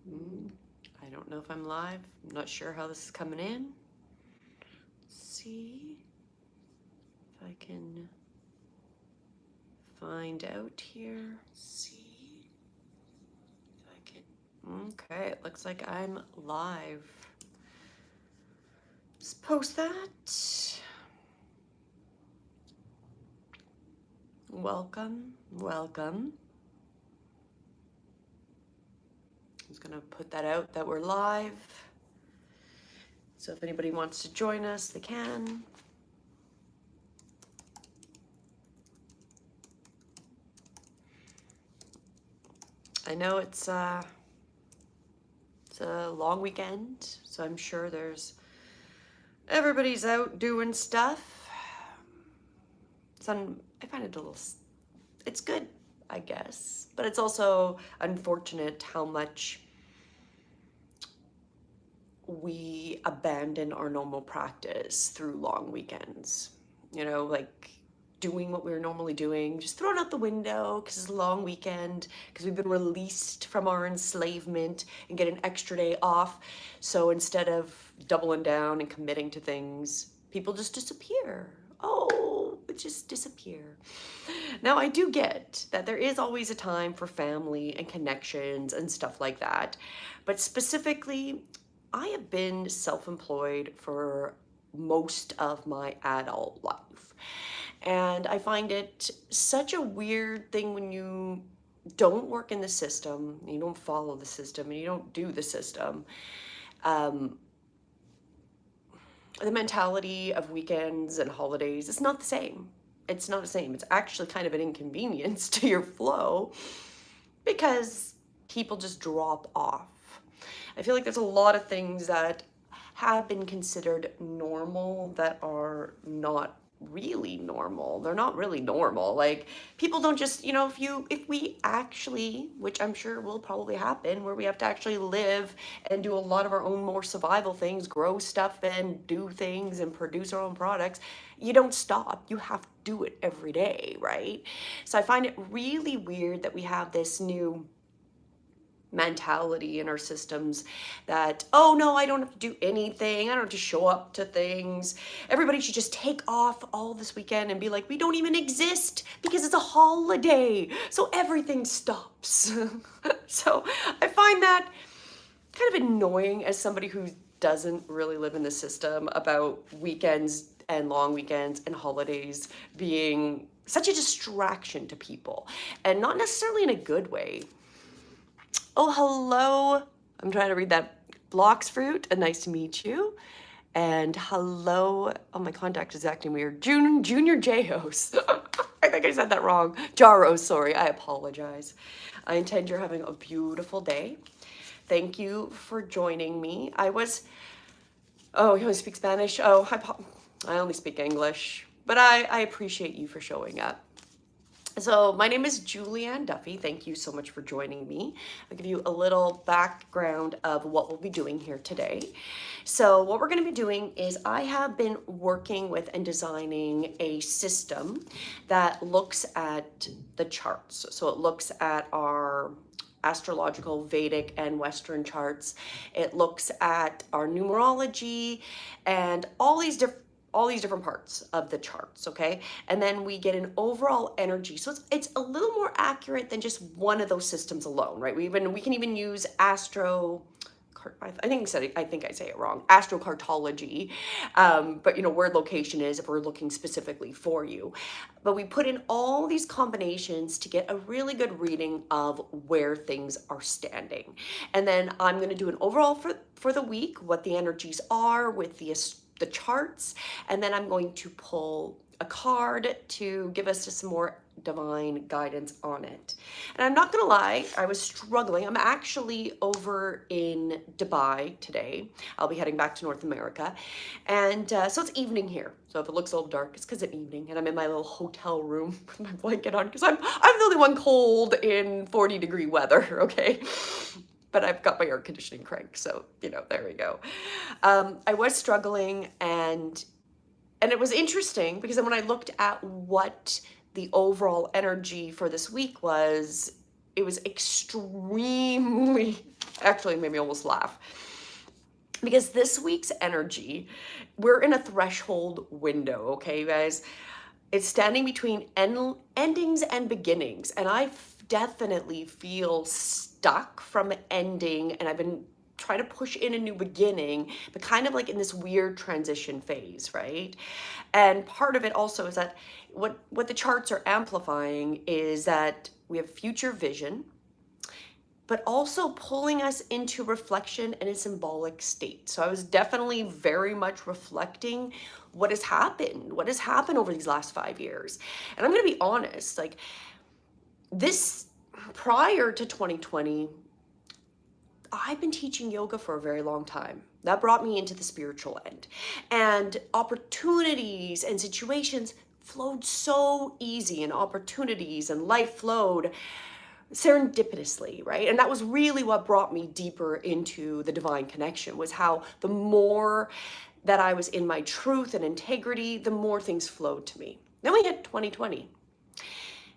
Mm, I don't know if I'm live. I'm not sure how this is coming in. Let's see if I can find out here. See if I can. Okay, it looks like I'm live. Let's post that. Welcome, welcome. I'm just gonna put that out that we're live. So if anybody wants to join us, they can. I know it's a long weekend, so I'm sure everybody's out doing stuff. I find it it's good, I guess, but it's also unfortunate how much we abandon our normal practice through long weekends. You know, like doing what we were normally doing, just thrown out the window because it's a long weekend, because we've been released from our enslavement and get an extra day off. So instead of doubling down and committing to things, people just disappear. Oh, just disappear. Now, I do get that there is always a time for family and connections and stuff like that. But specifically, I have been self-employed for most of my adult life. And I find it such a weird thing when you don't work in the system, you don't follow the system, and you don't do the system. The mentality of weekends and holidays is not the same. It's not the same. It's actually kind of an inconvenience to your flow because people just drop off. I feel like there's a lot of things that have been considered normal that are not really normal. They're not really normal. Like, people don't just, if we actually, which I'm sure will probably happen, where we have to actually live and do a lot of our own more survival things, grow stuff and do things and produce our own products, you don't stop. You have to do it every day, right? So I find it really weird that we have this new mentality in our systems that, oh no, I don't have to do anything, I don't have to show up to things, everybody should just take off all this weekend and be like, we don't even exist because it's a holiday, so everything stops. So I find that kind of annoying as somebody who doesn't really live in the system, about weekends and long weekends and holidays being such a distraction to people, and not necessarily in a good way. Oh, hello. I'm trying to read that. Blocks Fruit, and nice to meet you. And hello. Oh, my contact is acting weird. Junior Jayos. I think I said that wrong. Jaros, sorry. I apologize. I intend you're having a beautiful day. Thank you for joining me. Oh, you only speak Spanish? Oh, I only speak English. But I appreciate you for showing up. So my name is Julianne Duffy. Thank you so much for joining me. I'll give you a little background of what we'll be doing here today. So what we're going to be doing is I have been working with and designing a system that looks at the charts. So it looks at our astrological, Vedic, and Western charts. It looks at our numerology and all these different parts of the charts, okay? And then we get an overall energy. So it's a little more accurate than just one of those systems alone, right? We can even use I think I say it wrong, Astrocartology, but where location is if we're looking specifically for you. But we put in all these combinations to get a really good reading of where things are standing. And then I'm going to do an overall for the week, what the energies are with the charts, and then I'm going to pull a card to give us just some more divine guidance on it. And I'm not gonna lie, I was struggling. I'm actually over in Dubai today. I'll be heading back to North America. And so it's evening here. So if it looks a little dark, it's because it's evening and I'm in my little hotel room with my blanket on, because I'm the only one cold in 40-degree weather, okay? But I've got my air conditioning cranked, so, there we go. I was struggling, and it was interesting because then when I looked at what the overall energy for this week was, it was extremely Actually, it made me almost laugh. Because this week's energy, we're in a threshold window, okay, you guys? It's standing between endings and beginnings. And I definitely feel stuck from ending, and I've been trying to push in a new beginning, but kind of like in this weird transition phase, right? And part of it also is that what the charts are amplifying is that we have future vision, but also pulling us into reflection and a symbolic state. So I was definitely very much reflecting what has happened over these last 5 years. And I'm going to be honest, like this, prior to 2020, I've been teaching yoga for a very long time. That brought me into the spiritual end. And opportunities and situations flowed so easy, and opportunities and life flowed serendipitously, right? And that was really what brought me deeper into the divine connection, was how the more that I was in my truth and integrity, the more things flowed to me. Then we hit 2020.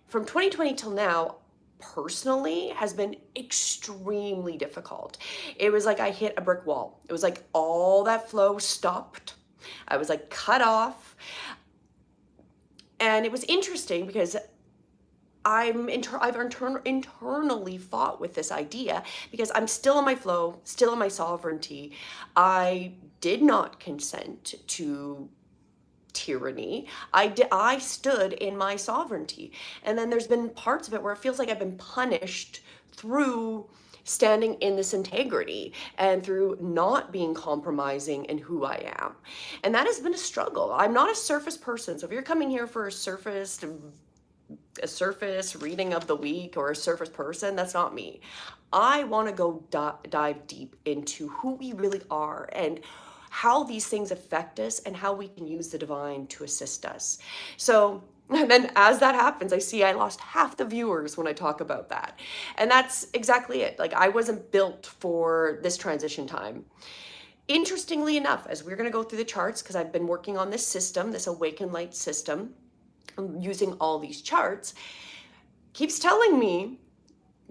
From 2020 till now, personally, has been extremely difficult. It was like I hit a brick wall. It was like all that flow stopped. I was like cut off. And it was interesting because I've internally fought with this idea, because I'm still in my flow, still in my sovereignty. I did not consent to tyranny. I stood in my sovereignty. And then there's been parts of it where it feels like I've been punished through standing in this integrity and through not being compromising in who I am. And that has been a struggle. I'm not a surface person. So if you're coming here for a surface reading of the week or a surface person, that's not me. I want to go dive deep into who we really are and how these things affect us and how we can use the divine to assist us. So, and then as that happens, I see I lost half the viewers when I talk about that. And that's exactly it. Like, I wasn't built for this transition time. Interestingly enough, as we're going to go through the charts, because I've been working on this system, this awakened light system, using all these charts, keeps telling me,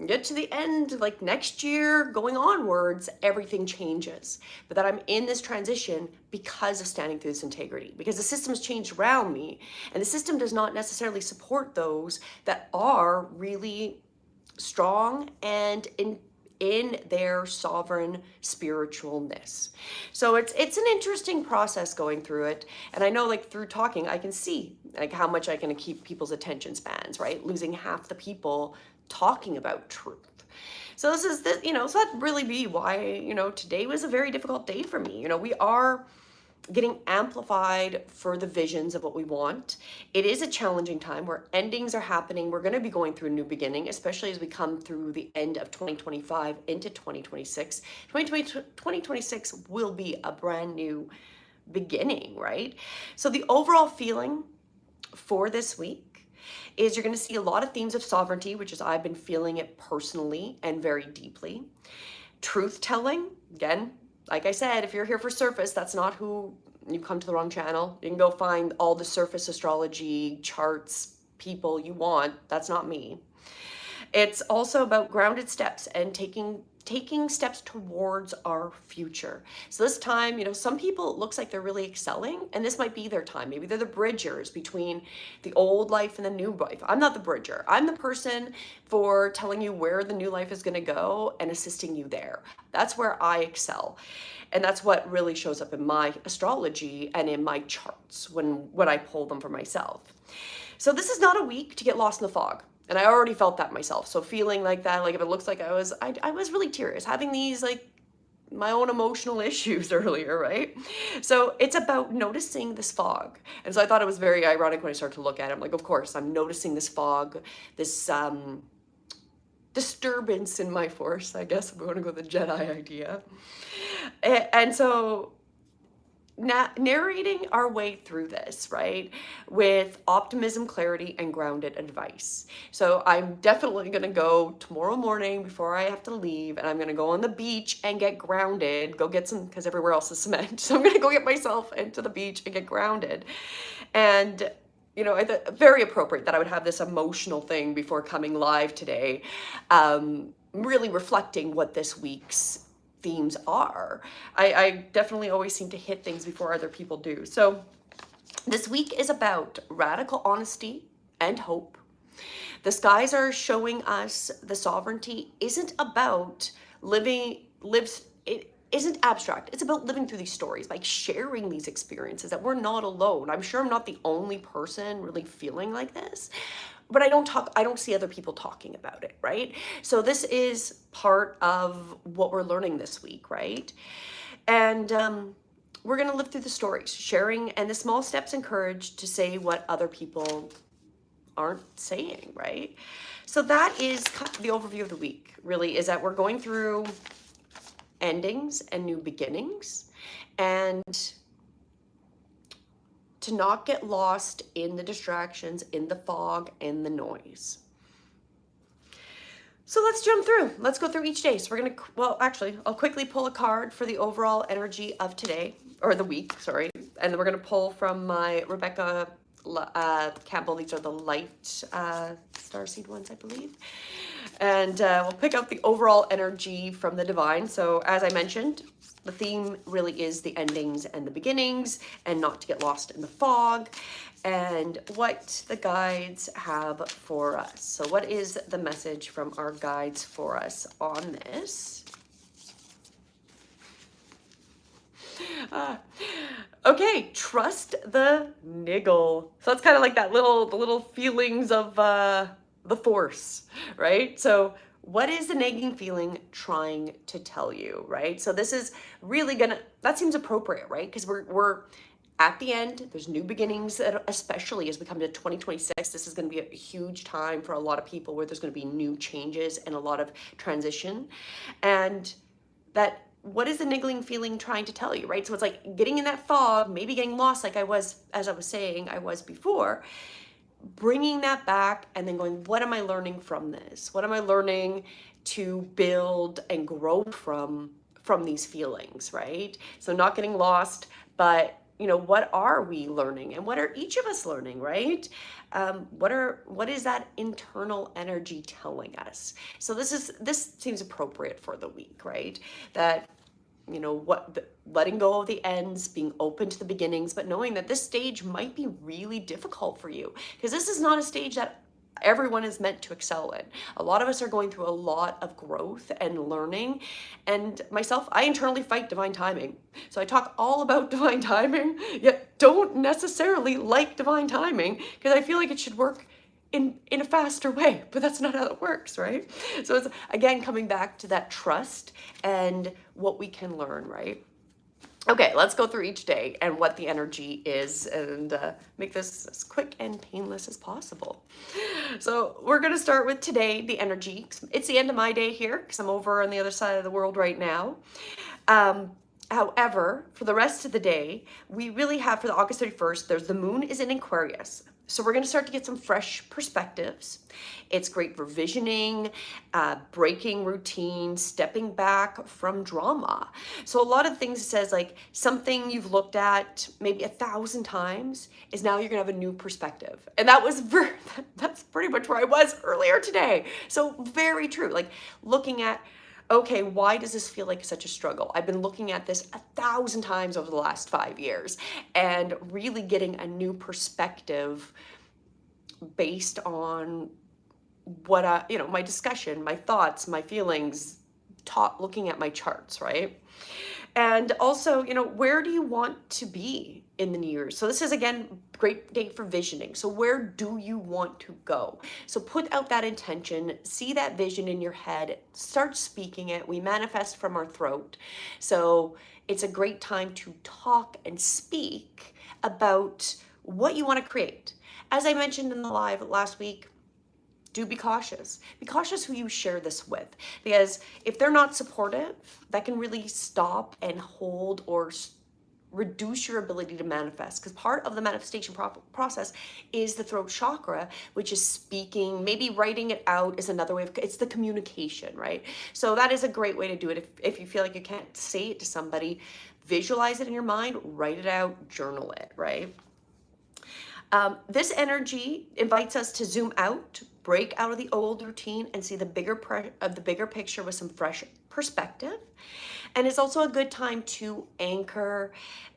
get to the end, like next year, going onwards, everything changes. But that I'm in this transition because of standing through this integrity, because the system's changed around me, and the system does not necessarily support those that are really strong and in their sovereign spiritualness. So it's an interesting process going through it. And I know, like, through talking, I can see like how much I can keep people's attention spans, right? Losing half the people talking about truth. So this is the, so that really be why, today was a very difficult day for me. We are getting amplified for the visions of what we want. It is a challenging time where endings are happening. We're going to be going through a new beginning, especially as we come through the end of 2025 into 2026. 2026 will be a brand new beginning, right? So the overall feeling for this week is you're going to see a lot of themes of sovereignty, which is I've been feeling it personally and very deeply. Truth telling, again, like I said, if you're here for surface, that's not who, you come to the wrong channel. You can go find all the surface astrology charts, people you want. That's not me. It's also about grounded steps and taking steps towards our future. So this time, some people, it looks like they're really excelling, and this might be their time. Maybe they're the bridgers between the old life and the new life. I'm not the bridger. I'm the person for telling you where the new life is going to go and assisting you there. That's where I excel. And that's what really shows up in my astrology and in my charts when I pull them for myself. So this is not a week to get lost in the fog. And I already felt that myself. So feeling like that, like if it looks like I was really tearless, having these like my own emotional issues earlier, right? So it's about noticing this fog. And so I thought it was very ironic when I started to look at it. I'm like, of course, I'm noticing this fog, this disturbance in my force, I guess, if we want to go with the Jedi idea. And so narrating our way through this, right, with optimism, clarity, and grounded advice. So I'm definitely going to go tomorrow morning before I have to leave, and I'm going to go on the beach and get grounded, go get some, because everywhere else is cement. So I'm going to go get myself into the beach and get grounded. And I thought very appropriate that I would have this emotional thing before coming live today. really reflecting what this week's themes are. I definitely always seem to hit things before other people do. So this week is about radical honesty and hope. The skies are showing us the sovereignty isn't about it isn't abstract. It's about living through these stories, like sharing these experiences, that we're not alone. I'm sure I'm not the only person really feeling like this, but I don't see other people talking about it, right? So this is part of what we're learning this week, right? And we're going to live through the stories, sharing, and the small steps encouraged to say what other people aren't saying, right? So that is kind of the overview of the week, really, is that we're going through endings and new beginnings, and to not get lost in the distractions, in the fog, and the noise. So let's jump through. Let's go through each day. So we're going to, well, actually, I'll quickly pull a card for the overall energy of today, or the week, sorry. And then we're going to pull from my Rebecca Campbell. These are the light starseed ones, I believe. And we'll pick up the overall energy from the divine. So as I mentioned, the theme really is the endings and the beginnings, and not to get lost in the fog, and what the guides have for us. So what is the message from our guides for us on this? Okay, trust the niggle. So it's kind of like that the little feelings of the force, right? So what is the nagging feeling trying to tell you, right? So this is really that seems appropriate, right? Because we're at the end, there's new beginnings, especially as we come to 2026. This is going to be a huge time for a lot of people where there's going to be new changes and a lot of transition. And that, what is the niggling feeling trying to tell you, right? So it's like getting in that fog, maybe getting lost like I was, as I was saying, I was before, bringing that back and then going, what am I learning from this? What am I learning to build and grow from these feelings, right? So not getting lost, but what are we learning, and what are each of us learning, right? What is that internal energy telling us? So this seems appropriate for the week, right? That letting go of the ends, being open to the beginnings, but knowing that this stage might be really difficult for you, because this is not a stage that everyone is meant to excel in. A lot of us are going through a lot of growth and learning, and myself, I internally fight divine timing. So I talk all about divine timing, yet don't necessarily like divine timing, because I feel like it should work in a faster way, but that's not how it works, right? So it's, again, coming back to that trust and what we can learn, right? Okay, let's go through each day and what the energy is, and make this as quick and painless as possible. So we're going to start with today, the energy. It's the end of my day here because I'm over on the other side of the world right now. However, for the rest of the day, we really have, for the August 31st, the moon is in Aquarius. So we're going to start to get some fresh perspectives. It's great for visioning, breaking routine, stepping back from drama. So a lot of things, it says like something you've looked at maybe 1,000 times is now you're going to have a new perspective. And that's pretty much where I was earlier today. So very true. Like looking at, okay, why does this feel like such a struggle? I've been looking at this 1,000 times over the last 5 years, and really getting a new perspective based on what my discussion, my thoughts, my feelings, looking at my charts, right? And also, where do you want to be in the new year? So this is, again, great day for visioning. So where do you want to go? So put out that intention, see that vision in your head, start speaking it. We manifest from our throat. So it's a great time to talk and speak about what you want to create. As I mentioned in the live last week, do be cautious. Be cautious who you share this with, because if they're not supportive, that can really stop and hold or reduce your ability to manifest, because part of the manifestation process is the throat chakra, which is speaking. Maybe writing it out is another way it's the communication, right? So that is a great way to do it. If you feel like you can't say it to somebody, visualize it in your mind, write it out, journal it, right? This energy invites us to zoom out, break out of the old routine and see the bigger picture with some fresh perspective. And it's also a good time to anchor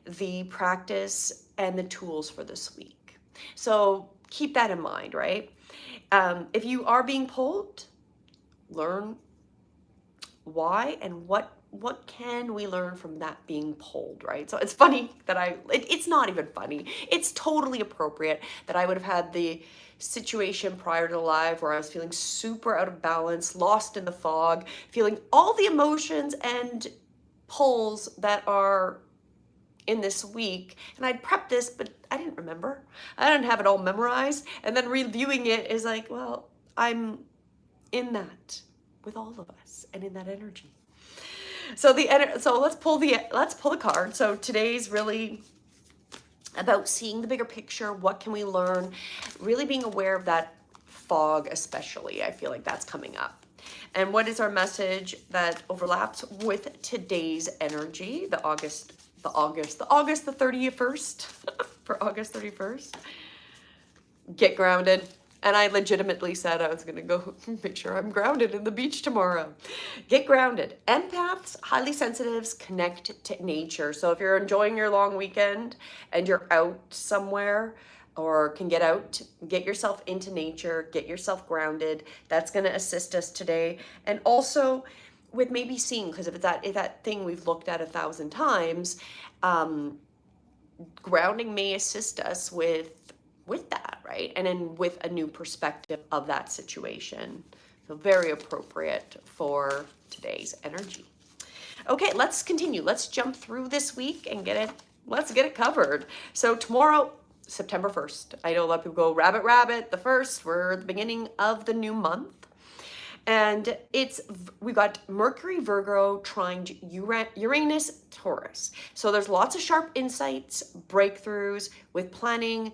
the practice and the tools for this week. So keep that in mind, right? If you are being pulled, learn why and what can we learn from that being pulled, right? So it's funny that it's not even funny. It's totally appropriate that I would have had the situation prior to live where I was feeling super out of balance, lost in the fog, feeling all the emotions and pulls that are in this week. And I'd prepped this, but I didn't remember. I didn't have it all memorized. And then reviewing it is like, well, I'm in that with all of us and in that energy. So let's pull the card. So today's really about seeing the bigger picture. What can we learn? Really being aware of that fog, especially. I feel like that's coming up. And what is our message that overlaps with today's energy? The August the 31st for August 31st. Get grounded. And I legitimately said I was going to go make sure I'm grounded in the beach tomorrow. Get grounded. Empaths, highly sensitives, connect to nature. So if you're enjoying your long weekend and you're out somewhere or can get out, get yourself into nature, get yourself grounded. That's going to assist us today. And also with maybe seeing, because if that thing we've looked at 1,000 times, grounding may assist us with that, right? And then with a new perspective of that situation. So very appropriate for today's energy. Okay, let's continue. Let's jump through this week and let's get it covered. So tomorrow, September 1st. I know a lot of people go rabbit, the 1st. We're at the beginning of the new month. And we got Mercury, Virgo, trine Uranus, Taurus. So there's lots of sharp insights, breakthroughs with planning,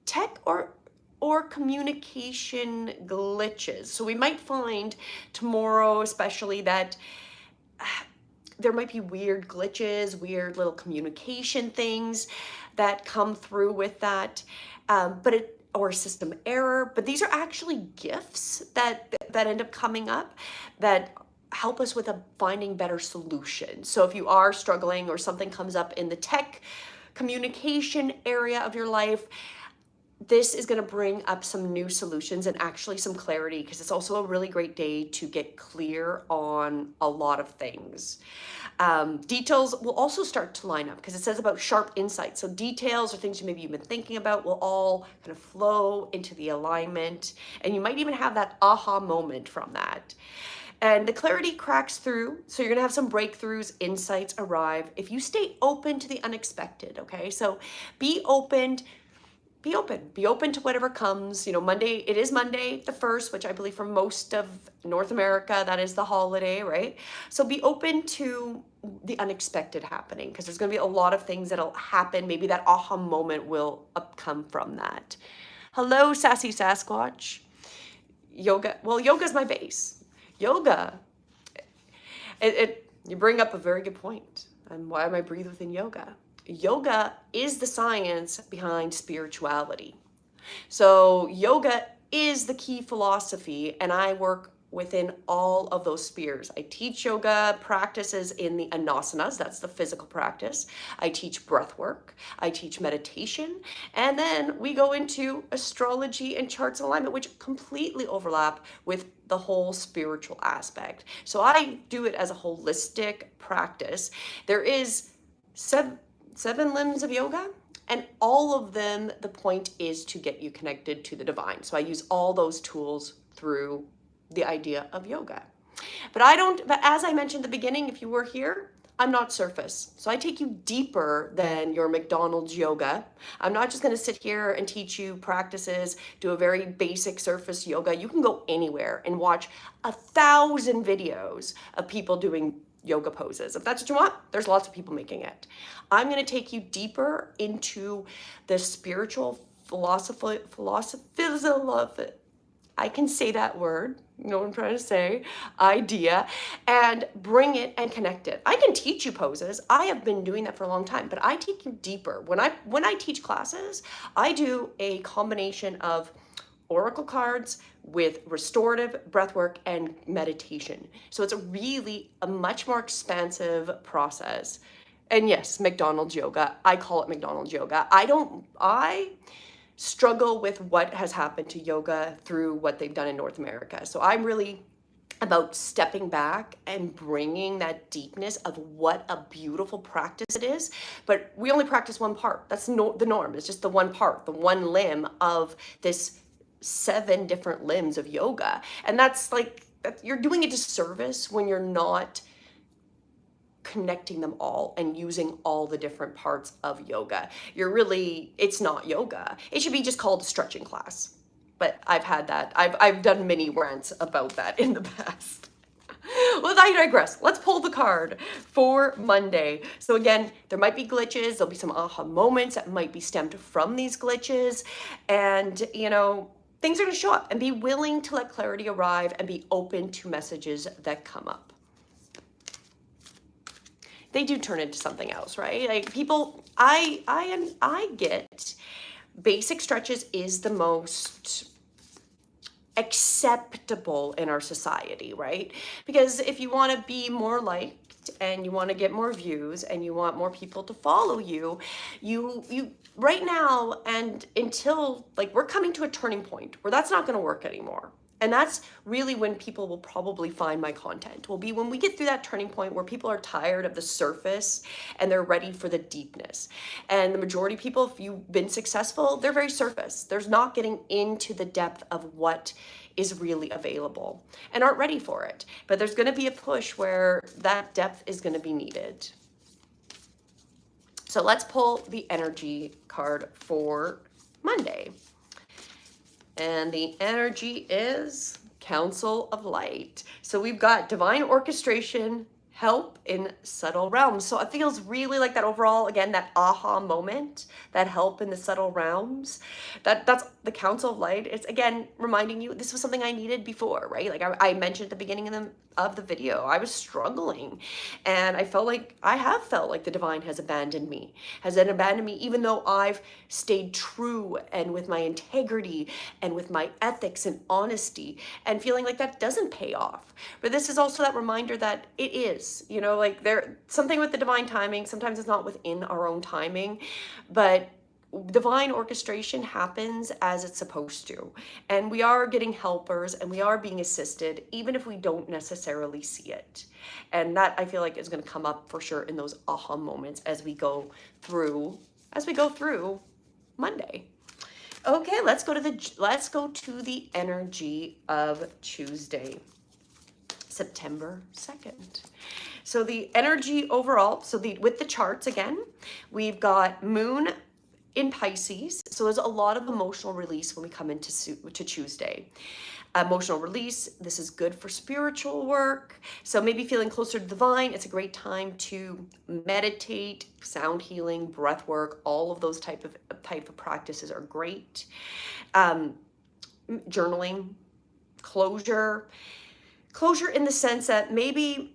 tech or communication glitches. So we might find tomorrow especially that there might be weird glitches, weird little communication things that come through with that, or system error. But these are actually gifts that end up coming up that help us with finding better solutions. So if you are struggling or something comes up in the tech communication area of your life, this is going to bring up some new solutions and actually some clarity, because it's also a really great day to get clear on a lot of things. Details will also start to line up because it says about sharp insights. So details or things you've been thinking about will all kind of flow into the alignment, and you might even have that aha moment from that. And the clarity cracks through, so you're gonna have some breakthroughs, insights arrive if you stay open to the unexpected, okay? So be open to whatever comes. You know, it is Monday the 1st, which I believe for most of North America, that is the holiday, right? So be open to the unexpected happening, because there's gonna be a lot of things that'll happen. Maybe that aha moment will come from that. Hello, Sassy Sasquatch. Yoga, well, yoga's my base. Yoga, you bring up a very good point. And why am I breathe within yoga? Yoga is the science behind spirituality. So yoga is the key philosophy, and I work within all of those spheres. I teach yoga practices in the asanas, that's the physical practice. I teach breath work, I teach meditation, and then we go into astrology and charts and alignment, which completely overlap with the whole spiritual aspect. So I do it as a holistic practice. There is seven limbs of yoga, and all of them, the point is to get you connected to the divine. So I use all those tools through the idea of yoga. But as I mentioned at the beginning, if you were here, I'm not surface. So I take you deeper than your McDonald's yoga. I'm not just going to sit here and teach you practices, do a very basic surface yoga. You can go anywhere and watch 1,000 videos of people doing yoga poses. If that's what you want, there's lots of people making it. I'm going to take you deeper into the spiritual philosophy. I can say that word, you know what I'm trying to say, idea, and bring it and connect it. I can teach you poses. I have been doing that for a long time, but I take you deeper. When I teach classes, I do a combination of oracle cards with restorative breathwork and meditation. So it's a much more expansive process. And yes, McDonald's yoga. I call it McDonald's yoga. I struggle with what has happened to yoga through what they've done in North America. So I'm really about stepping back and bringing that deepness of what a beautiful practice it is. But we only practice one part. That's the norm. It's just the one part, the one limb of this 7 different limbs of yoga. And that's like, you're doing a disservice when you're not connecting them all and using all the different parts of yoga. It's not yoga. It should be just called a stretching class. But I've had that. I've done many rants about that in the past. Well, I digress. Let's pull the card for Monday. So again, there might be glitches. There'll be some aha moments that might be stemmed from these glitches. And, things are going to show up, and be willing to let clarity arrive and be open to messages that come up. They do turn into something else, right? Like people, I get basic stretches is the most acceptable in our society, right? Because if you want to be more liked and you want to get more views and you want more people to follow you, you right now and until like we're coming to a turning point where that's not going to work anymore. And that's really when people will probably find my content, will be when we get through that turning point where people are tired of the surface and they're ready for the deepness. And the majority of people, if you've been successful, they're very surface. There's not getting into the depth of what is really available and aren't ready for it. But there's going to be a push where that depth is going to be needed. So let's pull the energy card for Monday. And the energy is Council of Light. So we've got divine orchestration, help in subtle realms. So it feels really like that overall, again, that aha moment, that help in the subtle realms. That's the Council of Light. It's, again, reminding you, this was something I needed before, right? Like I mentioned at the beginning of the video, I was struggling. And I have felt like the divine has abandoned me, even though I've stayed true and with my integrity and with my ethics and honesty, and feeling like that doesn't pay off. But this is also that reminder that it is, like something with the divine timing. Sometimes it's not within our own timing, but divine orchestration happens as it's supposed to. And we are getting helpers and we are being assisted, even if we don't necessarily see it. And that, I feel like, is going to come up for sure in those aha moments as we go through Monday. Okay, let's go to the energy of Tuesday, September 2nd. So the energy overall, with the charts again, we've got Moon in Pisces. So there's a lot of emotional release when we come into Tuesday. Emotional release, this is good for spiritual work. So maybe feeling closer to the divine, it's a great time to meditate, sound healing, breath work, all of those type of practices are great. Journaling, closure in the sense that maybe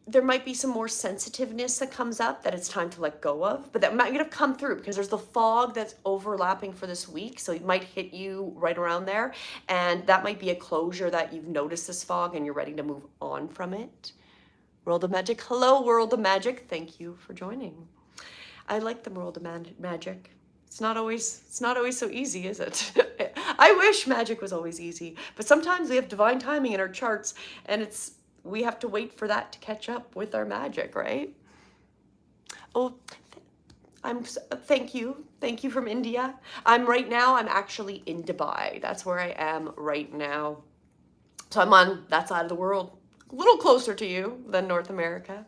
there might be some more sensitiveness that comes up that it's time to let go of, but that might have come through because there's the fog that's overlapping for this week. So it might hit you right around there. And that might be a closure that you've noticed this fog and you're ready to move on from it. World of Magic. Hello, World of Magic. Thank you for joining. I like the World of Magic. It's not always so easy, is it? I wish magic was always easy, but sometimes we have divine timing in our charts and we have to wait for that to catch up with our magic, right? Oh, thank you from India. I'm actually in Dubai. That's where I am right now. So I'm on that side of the world, a little closer to you than North America.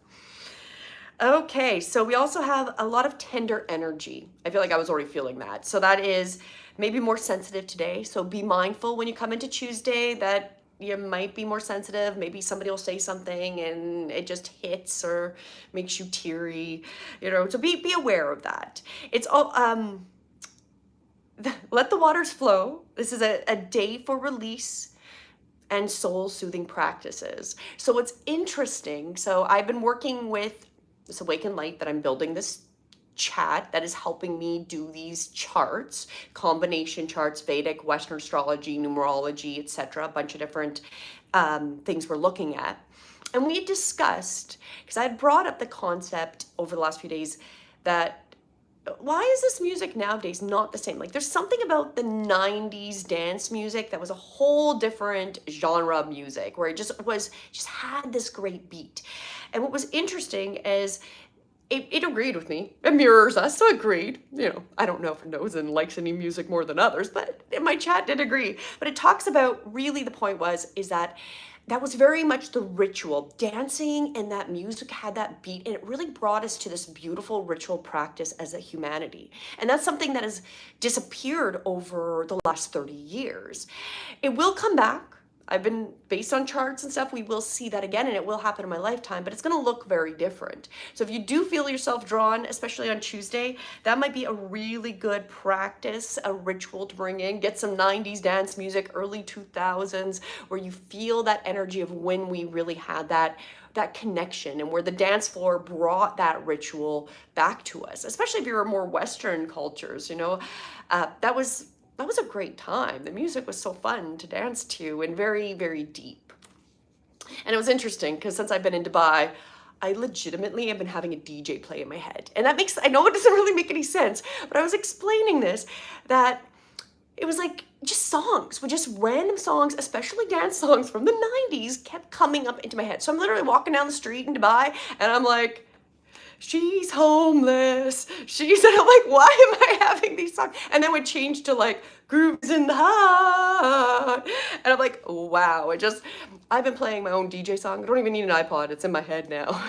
Okay, so we also have a lot of tender energy. I feel like I was already feeling that. So that is maybe more sensitive today. So be mindful when you come into Tuesday that you might be more sensitive. Maybe somebody will say something and it just hits or makes you teary, so be aware of that. It's all, let the waters flow. This is a day for release and soul soothing practices. So what's interesting, so I've been working with this Awakened Light that I'm building this chat that is helping me do these charts, combination charts, Vedic, Western astrology, numerology, etc. A bunch of different things we're looking at. And we discussed, because I had brought up the concept over the last few days that why is this music nowadays not the same? Like there's something about the 90s dance music that was a whole different genre of music where it just had this great beat. And what was interesting is it agreed with me. It mirrors us, so agreed. You know, I don't know if it knows and likes any music more than others, but my chat did agree. But it talks about, really the point is that was very much the ritual. Dancing and that music had that beat, and it really brought us to this beautiful ritual practice as a humanity. And that's something that has disappeared over the last 30 years. It will come back. I've been, based on charts and stuff, we will see that again, and it will happen in my lifetime, but it's going to look very different. So if you do feel yourself drawn, especially on Tuesday, that might be a really good practice, a ritual to bring in. Get some 90s dance music, early 2000s, where you feel that energy of when we really had that connection, and where the dance floor brought that ritual back to us, especially if you're more Western cultures, you know. That was a great time. The music was so fun to dance to and very, very deep. And it was interesting because since I've been in Dubai, I legitimately have been having a DJ play in my head. And I know it doesn't really make any sense, but I was explaining this, that it was like just songs, just random songs, especially dance songs from the 90s, kept coming up into my head. So I'm literally walking down the street in Dubai and I'm like, she's homeless. And I'm like, why am I having these songs? And then we changed to like grooves in the heart. And I'm like, wow, I've been playing my own DJ song. I don't even need an iPod. It's in my head now.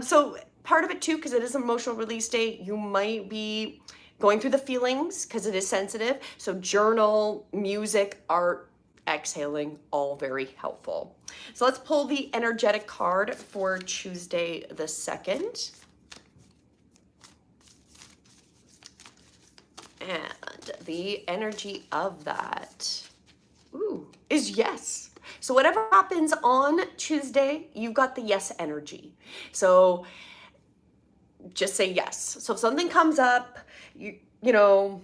So part of it too, because it is an emotional release day, you might be going through the feelings because it is sensitive. So journal, music, art, exhaling, all very helpful. So let's pull the energetic card for Tuesday the 2nd. And the energy of that is yes. So whatever happens on Tuesday, you've got the yes energy. So just say yes. So if something comes up, you know,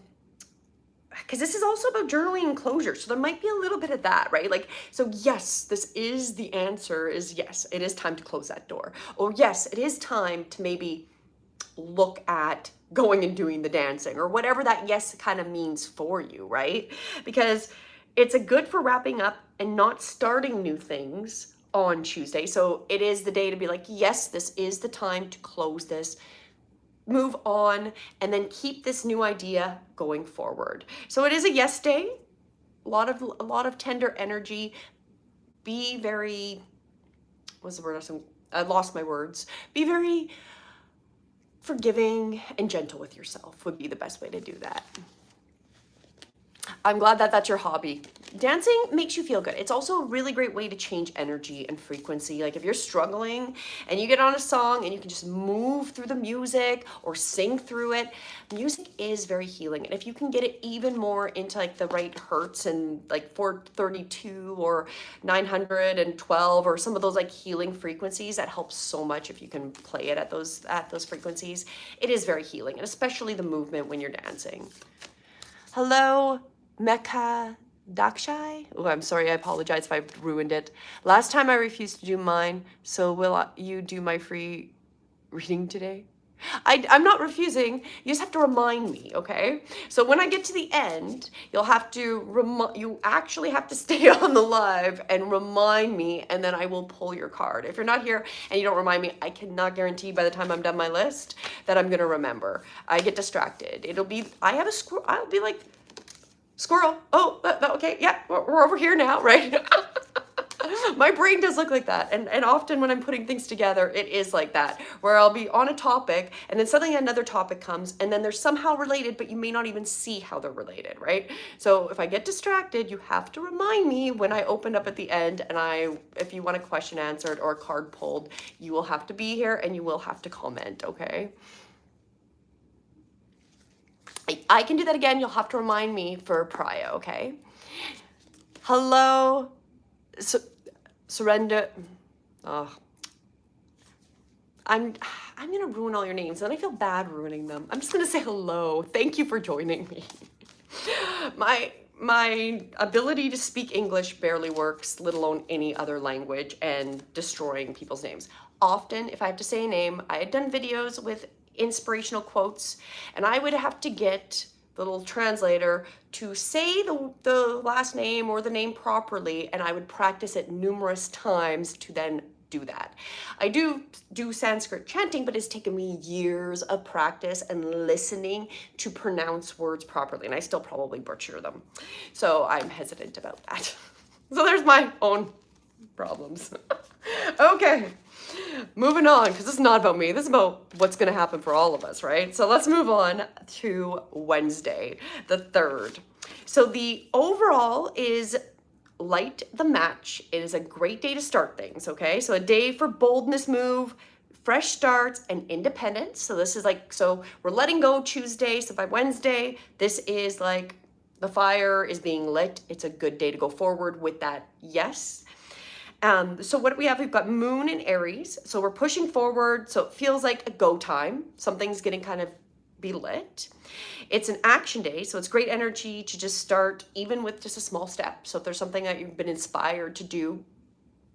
because this is also about journaling and closure. So there might be a little bit of that, right? Like, so yes, this is the answer is yes, it is time to close that door. Or yes, it is time to maybe look at going and doing the dancing, or whatever that yes kind of means for you, right? Because it's a good for wrapping up and not starting new things on Tuesday. So it is the day to be like, yes, this is the time to close this, move on, and then keep this new idea going forward. So it is a yes day, a lot of tender energy. Be very, what's the word? I lost my words. Be very forgiving and gentle with yourself would be the best way to do that. I'm glad that that's your hobby. Dancing makes you feel good. It's also a really great way to change energy and frequency. Like if you're struggling and you get on a song and you can just move through the music or sing through it, music is very healing. And if you can get it even more into like the right hertz and like 432 or 912 or some of those like healing frequencies, that helps so much if you can play it at those frequencies. It is very healing, and especially the movement when you're dancing. Hello, Mecca Dakshai. Oh, I'm sorry. I apologize if I ruined it. Last time I refused to do mine, so will you do my free reading today? I'm not refusing. You just have to remind me, okay? So when I get to the end, you actually have to stay on the live and remind me, and then I will pull your card. If you're not here and you don't remind me, I cannot guarantee by the time I'm done my list that I'm gonna remember. I get distracted. I'll be like, squirrel. Oh, okay, yeah, we're over here now, right? My brain does look like that. And often when I'm putting things together, it is like that, where I'll be on a topic and then suddenly another topic comes and then they're somehow related, but you may not even see how they're related, right? So if I get distracted, you have to remind me when I open up at the end, and if you want a question answered or a card pulled, you will have to be here and you will have to comment, okay? I can do that again. You'll have to remind me for Priya, okay? Hello, surrender. Oh, I'm gonna ruin all your names, and I feel bad ruining them. I'm just gonna say hello. Thank you for joining me. My ability to speak English barely works, let alone any other language, and destroying people's names. Often, if I have to say a name, I had done videos with inspirational quotes, and I would have to get the little translator to say the last name or the name properly, and I would practice it numerous times to then do that. I do Sanskrit chanting, but it's taken me years of practice and listening to pronounce words properly, and I still probably butcher them. So I'm hesitant about that. So there's my own problems. Okay, moving on, because this is not about me. This is about what's going to happen for all of us, right? So let's move on to Wednesday, the 3rd. So the overall is light the match. It is a great day to start things, okay? So a day for boldness move, fresh starts, and independence. So this is like, so we're letting go Tuesday. So by Wednesday, this is like the fire is being lit. It's a good day to go forward with that, yes. So what do we have? We've got Moon in Aries. So we're pushing forward. So it feels like a go time. Something's getting kind of be lit. It's an action day, so it's great energy to just start, even with just a small step. So if there's something that you've been inspired to do,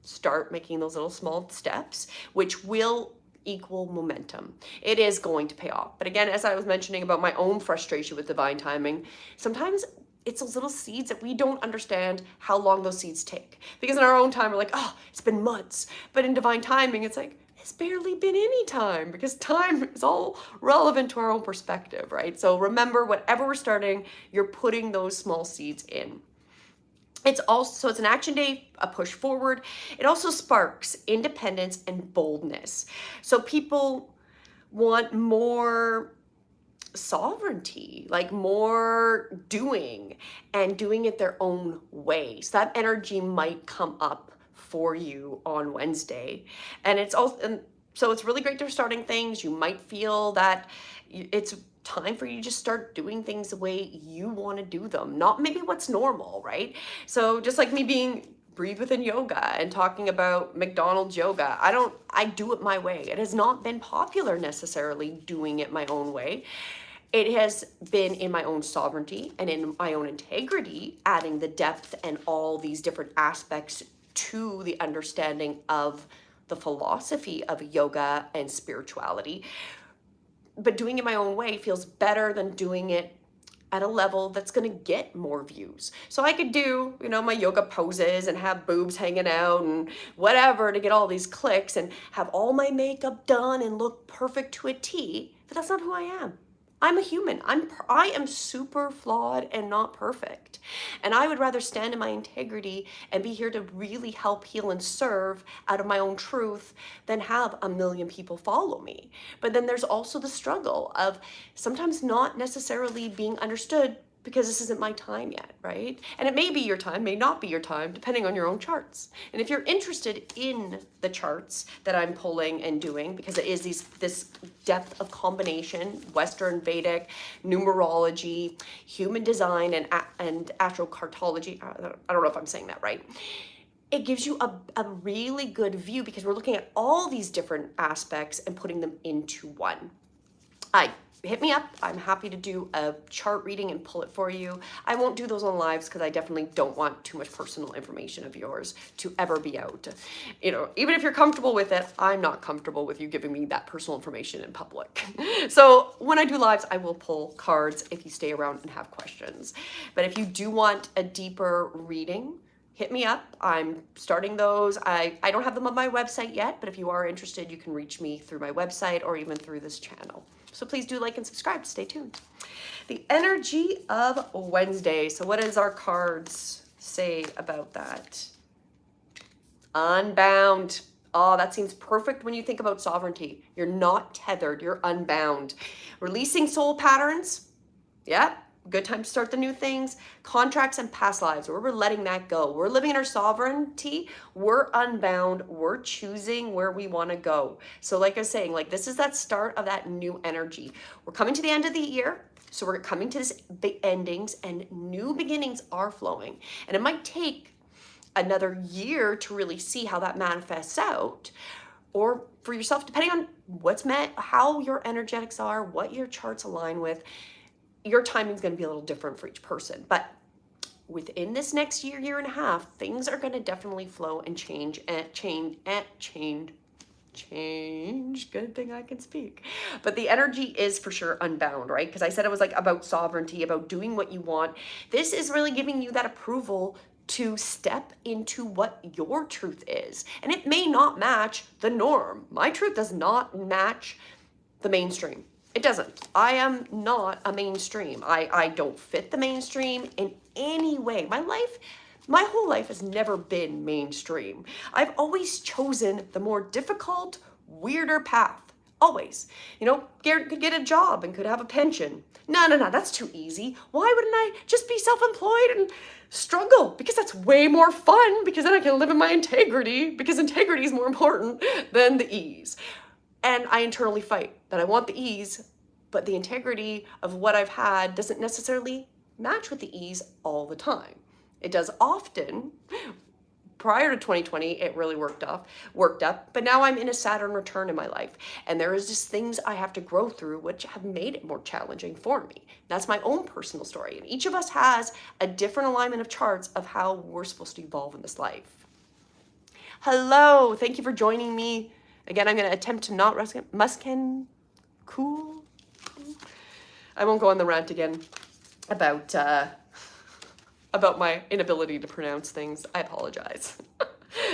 start making those little small steps, which will equal momentum. It is going to pay off. But again, as I was mentioning about my own frustration with divine timing, sometimes it's those little seeds that we don't understand how long those seeds take. Because in our own time, we're like, oh, it's been months. But in divine timing, it's like, it's barely been any time, because time is all relevant to our own perspective, right? So remember, whatever we're starting, you're putting those small seeds in. It's an action day, a push forward. It also sparks independence and boldness. So people want more sovereignty, like more doing, and doing it their own way. So that energy might come up for you on Wednesday. And it's also, and so it's really great to starting things. You might feel that it's time for you to just start doing things the way you want to do them, not maybe what's normal, right? So just like me being breathe within yoga and talking about McDonald's yoga, I do it my way. It has not been popular necessarily doing it my own way. It has been in my own sovereignty and in my own integrity, adding the depth and all these different aspects to the understanding of the philosophy of yoga and spirituality. But doing it my own way feels better than doing it at a level that's going to get more views. So I could do, my yoga poses and have boobs hanging out and whatever to get all these clicks and have all my makeup done and look perfect to a T, but that's not who I am. I'm a human. I am super flawed and not perfect. And I would rather stand in my integrity and be here to really help heal and serve out of my own truth than have a million people follow me. But then there's also the struggle of sometimes not necessarily being understood because this isn't my time yet, right? And it may be your time, may not be your time, depending on your own charts. And if you're interested in the charts that I'm pulling and doing, because it is this depth of combination, Western, Vedic, Numerology, human design, and Astrocartology, I don't know if I'm saying that right. It gives you a really good view because we're looking at all these different aspects and putting them into one. Hit me up. I'm happy to do a chart reading and pull it for you. I won't do those on lives because I definitely don't want too much personal information of yours to ever be out. Even if you're comfortable with it, I'm not comfortable with you giving me that personal information in public. So when I do lives, I will pull cards if you stay around and have questions. But if you do want a deeper reading, hit me up. I'm starting those. I don't have them on my website yet, but if you are interested, you can reach me through my website or even through this channel. So please do like and subscribe to stay tuned. The energy of Wednesday. So what does our cards say about that? Unbound. Oh, that seems perfect when you think about sovereignty. You're not tethered, you're unbound. Releasing soul patterns. Yeah. Good time to start the new things. Contracts and past lives, where we're letting that go. We're living in our sovereignty. We're unbound. We're choosing where we want to go. So like I was saying, this is that start of that new energy. We're coming to the end of the year. So we're coming to this big endings, and new beginnings are flowing. And it might take another year to really see how that manifests out. or for yourself, depending on what's meant, how your energetics are, what your charts align with, your timing is going to be a little different for each person. But within this next year, year and a half, things are going to definitely flow and change. Good thing I can speak. But the energy is for sure unbound, right? Because I said it was like about sovereignty, about doing what you want. This is really giving you that approval to step into what your truth is. And it may not match the norm. My truth does not match the mainstream. It doesn't. I am not a mainstream. I don't fit the mainstream in any way. My whole life has never been mainstream. I've always chosen the more difficult, weirder path. Always. You know, could get a job and could have a pension. No, that's too easy. Why wouldn't I just be self-employed and struggle? Because that's way more fun, because then I can live in my integrity, because integrity is more important than the ease. And I internally fight that I want the ease, but the integrity of what I've had doesn't necessarily match with the ease all the time. It does often. Prior to 2020, it really worked up, but now I'm in a Saturn return in my life, and there is just things I have to grow through which have made it more challenging for me. That's my own personal story, and each of us has a different alignment of charts of how we're supposed to evolve in this life. Hello, thank you for joining me. Again, I'm going to attempt to not cool. I won't go on the rant again about my inability to pronounce things. I apologize.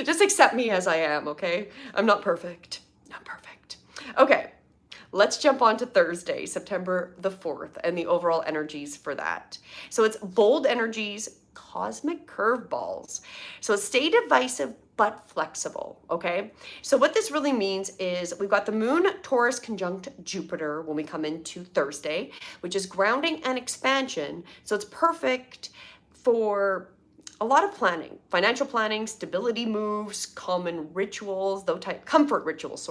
Just accept me as I am, okay? I'm not perfect. Not perfect. Okay, let's jump on to Thursday, September the 4th, and the overall energies for that. So it's bold energies, cosmic curveballs. So stay divisive but flexible, okay? So what this really means is we've got the moon Taurus conjunct Jupiter when we come into Thursday, which is grounding and expansion. So it's perfect for a lot of planning, financial planning, stability moves, common rituals, comfort rituals.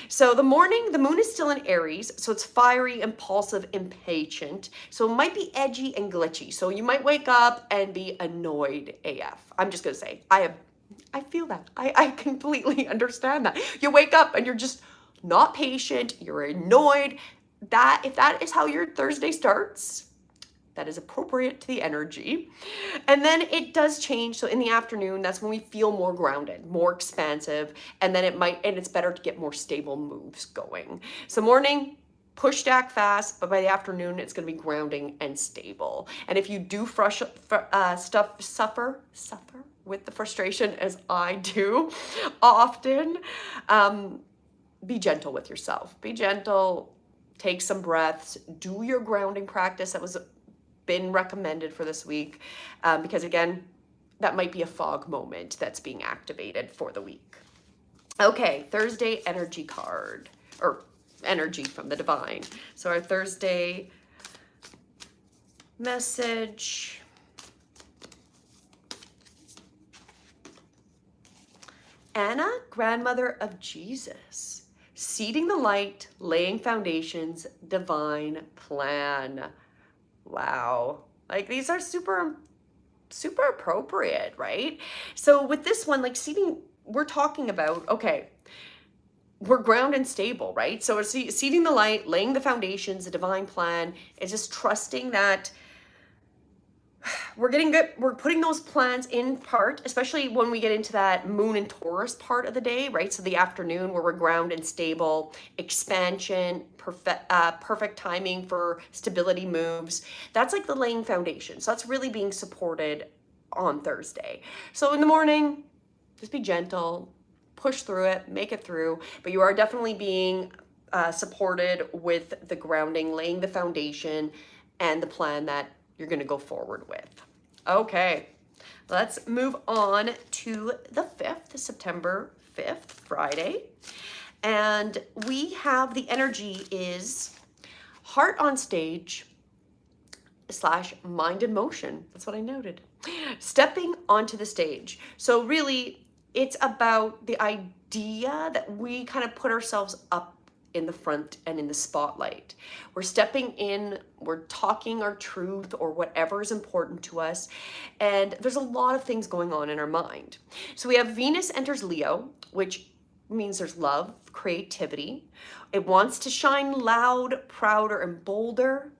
So the morning, the moon is still in Aries, so it's fiery, impulsive, impatient. So it might be edgy and glitchy. So you might wake up and be annoyed AF. I'm just gonna say, I feel that. I completely understand that. You wake up and you're just not patient, you're annoyed. If that is how your Thursday starts, that is appropriate to the energy. And then it does change. So in the afternoon, that's when we feel more grounded, more expansive, and then it's better to get more stable moves going. So morning, push to act fast, but by the afternoon, it's gonna be grounding and stable. And if you do suffer with the frustration as I do often, be gentle with yourself. Be gentle, take some breaths, do your grounding practice that was been recommended for this week, because again, that might be a fog moment that's being activated for the week. Okay, Thursday energy card, or energy from the divine. So our Thursday message. Anna, grandmother of Jesus, seeding the light, laying foundations, divine plan. Wow, like these are super appropriate, right? So with this one, like seeding, we're talking about, okay, we're ground and stable, right? So we're seeding the light, laying the foundations, the divine plan is just trusting that we're getting good. We're putting those plans in part, especially when we get into that moon and Taurus part of the day, right? So the afternoon where we're ground and stable, expansion, perfect timing for stability moves. That's like the laying foundation. So that's really being supported on Thursday. So in the morning, just be gentle, push through it, make it through, but you are definitely being supported with the grounding, laying the foundation and the plan that you're going to go forward with. Okay, let's move on to the 5th, September 5th, Friday. And we have the energy is heart on stage / mind in motion. That's what I noted. Stepping onto the stage. So really, it's about the idea that we kind of put ourselves up in the front and in the spotlight. We're stepping in, we're talking our truth or whatever is important to us. And there's a lot of things going on in our mind. So we have Venus enters Leo, which means there's love, creativity. It wants to shine loud, prouder, and bolder.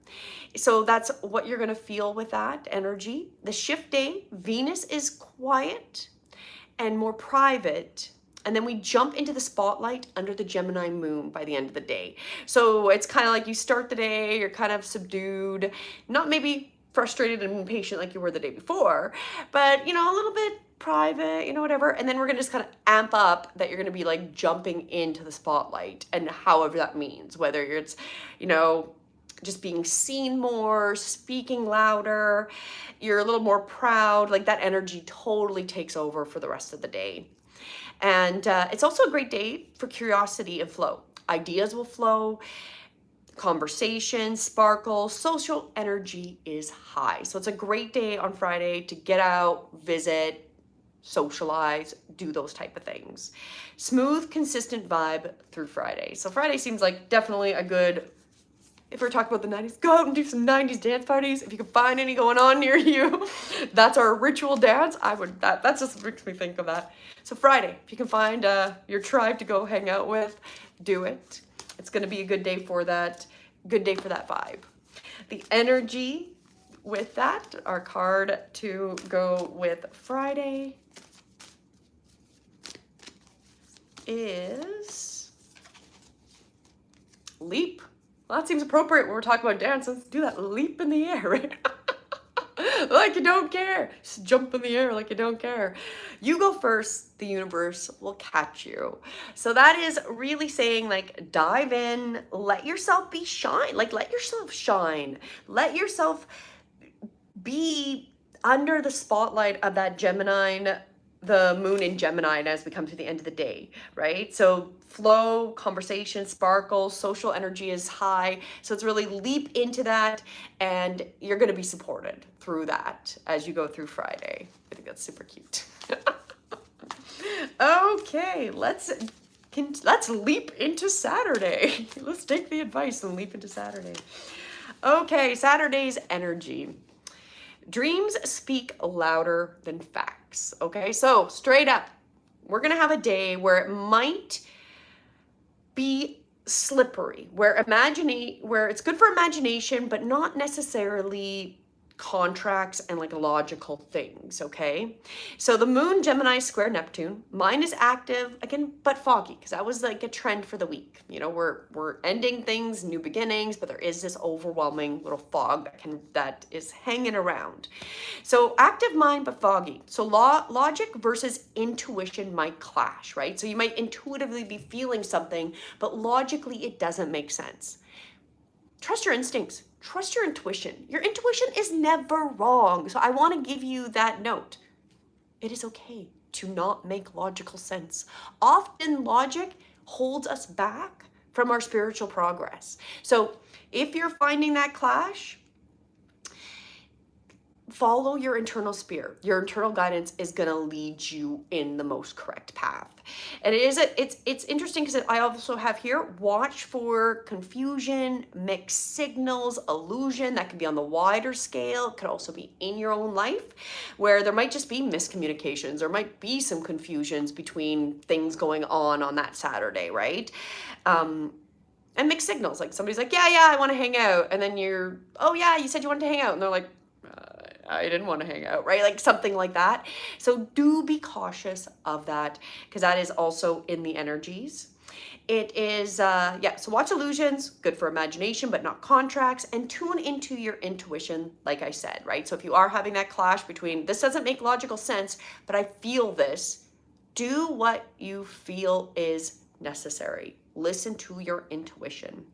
So that's what you're going to feel with that energy. The shift day, Venus is quiet and more private. And then we jump into the spotlight under the Gemini moon by the end of the day. So it's kind of like you start the day, you're kind of subdued, not maybe frustrated and impatient like you were the day before, but you know, a little bit private, you know, whatever. And then we're gonna just kind of amp up that you're gonna be like jumping into the spotlight, and however that means, whether it's, you know, just being seen more, speaking louder, you're a little more proud, like that energy totally takes over for the rest of the day. And it's also a great day for curiosity and flow. Ideas will flow, conversation, sparkle, social energy is high. So it's a great day on Friday to get out, visit, socialize, do those type of things. Smooth, consistent vibe through Friday. So Friday seems like definitely a good, if we're talking about the 90s, go out and do some 90s dance parties. If you can find any going on near you, that's our ritual dance. That just makes me think of that. So Friday, if you can find your tribe to go hang out with, do it. It's going to be a good day for that. Good day for that vibe. The energy with that, our card to go with Friday is leap. Well, that seems appropriate when we're talking about dance. Let's do that leap in the air, right? Like you don't care. Just jump in the air like you don't care. You go first, the universe will catch you. So that is really saying, like, dive in, let yourself be shine. Like, let yourself shine. Let yourself be under the spotlight of that Gemini, the moon in Gemini, as we come to the end of the day, right? So flow, conversation, sparkle, social energy is high. So it's really leap into that, and you're going to be supported through that as you go through Friday. I think that's super cute. Okay, let's leap into Saturday. Let's take the advice and leap into Saturday. Okay, Saturday's energy. Dreams speak louder than facts, okay? So straight up, we're gonna have a day where it might be slippery, where it's good for imagination, but not necessarily contracts and like logical things, okay? So the moon, Gemini square Neptune, mine is active again, but foggy, because that was like a trend for the week. You know, we're ending things, new beginnings, but there is this overwhelming little fog that is hanging around. So active mind, but foggy. So logic versus intuition might clash, right? So you might intuitively be feeling something, but logically it doesn't make sense. Trust your instincts. Trust your intuition. Your intuition is never wrong. So I want to give you that note. It is okay to not make logical sense. Often logic holds us back from our spiritual progress. So if you're finding that clash, follow your internal spirit. Your internal guidance is going to lead you in the most correct path. And it's interesting because I also have here, watch for confusion, mixed signals, illusion. That could be on the wider scale. It could also be in your own life, where there might just be miscommunications. There might be some confusions between things going on that Saturday, right? And mixed signals, like somebody's like, yeah, I want to hang out. And then oh yeah, you said you wanted to hang out. And they're like, I didn't want to hang out, right? Like something like that. So do be cautious of that, because that is also in the energies. It is, so watch illusions, good for imagination, but not contracts, and tune into your intuition, like I said, right? So if you are having that clash between, this doesn't make logical sense, but I feel this, do what you feel is necessary. Listen to your intuition.